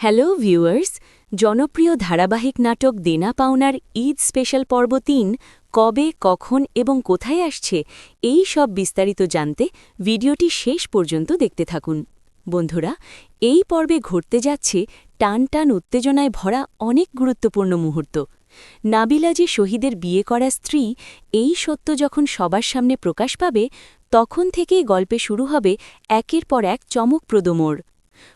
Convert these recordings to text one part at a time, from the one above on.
Hello viewers, জনপ্রিয় ধারাবাহিক নাটক দেনা পাওনার ঈদ স্পেশাল পর্ব ৩ কবে, কখন এবং কোথায় আসছে এই সব বিস্তারিত জানতে ভিডিওটি শেষ পর্যন্ত দেখতে থাকুন। বন্ধুরা, এই পর্বে ঘটতে যাচ্ছে টান টান উত্তেজনায় ভরা অনেক গুরুত্বপূর্ণ মুহূর্ত। নাবিলা যে শহীদের বিয়ে করা স্ত্রী, এই সত্য যখন সবার সামনে প্রকাশ পাবে, তখন থেকেই গল্পে শুরু হবে একের পর এক চমকপ্রদ মোড়।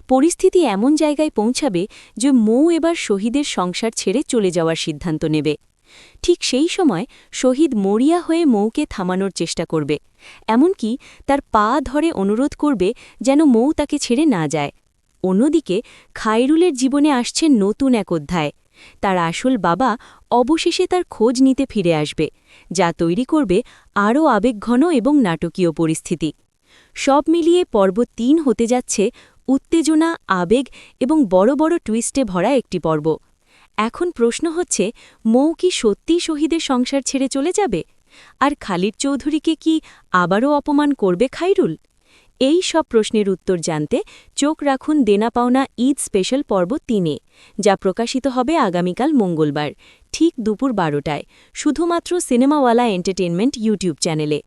পরিস্থিতি এমন জায়গায় পৌঁছাবে যে মৌ এবার শহীদের সংসার ছেড়ে চলে যাওয়ার সিদ্ধান্ত নেবে। ঠিক সেই সময় শহীদ মরিয়া হয়ে মৌকে থামানোর চেষ্টা করবে, এমনকি তার পা ধরে অনুরোধ করবে যেন মৌ তাকে ছেড়ে না যায়। অন্যদিকে খায়রুলের জীবনে আসছে নতুন এক অধ্যায়। তার আসল বাবা অবশেষে তার খোঁজ নিতে ফিরে আসবে, যা তৈরি করবে আরও আবেগঘন এবং নাটকীয় পরিস্থিতি। সব মিলিয়ে পর্ব ৩ হতে যাচ্ছে উত্তেজনা, আবেগ এবং বড় বড় টুইস্টে ভরা একটি পর্ব। এখন প্রশ্ন হচ্ছে, মৌ কি সত্যিই শহীদের সংসার ছেড়ে চলে যাবে? আর খালিদ চৌধুরীকে কি আবারও অপমান করবে খায়রুল? এই সব প্রশ্নের উত্তর জানতে চোখ রাখুন দেনা পাওনা ঈদ স্পেশাল পর্ব ৩-এ, যা প্রকাশিত হবে আগামীকাল মঙ্গলবার ঠিক দুপুর ১২টায়, শুধুমাত্র সিনেমাওয়ালা এন্টারটেইনমেন্ট ইউটিউব চ্যানেলে।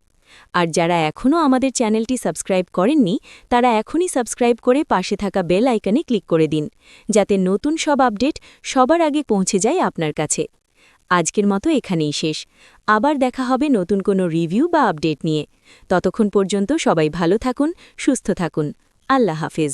আর যারা এখনও আমাদের চ্যানেলটি সাবস্ক্রাইব করেননি, তারা এখনই সাবস্ক্রাইব করে পাশে থাকা বেল আইকনে ক্লিক করে দিন, যাতে নতুন সব আপডেট সবার আগে পৌঁছে যায় আপনার কাছে। আজকের মতো এখানেই শেষ। আবার দেখা হবে নতুন কোনো রিভিউ বা আপডেট নিয়ে। ততক্ষণ পর্যন্ত সবাই ভালো থাকুন, সুস্থ থাকুন। আল্লাহ হাফেজ।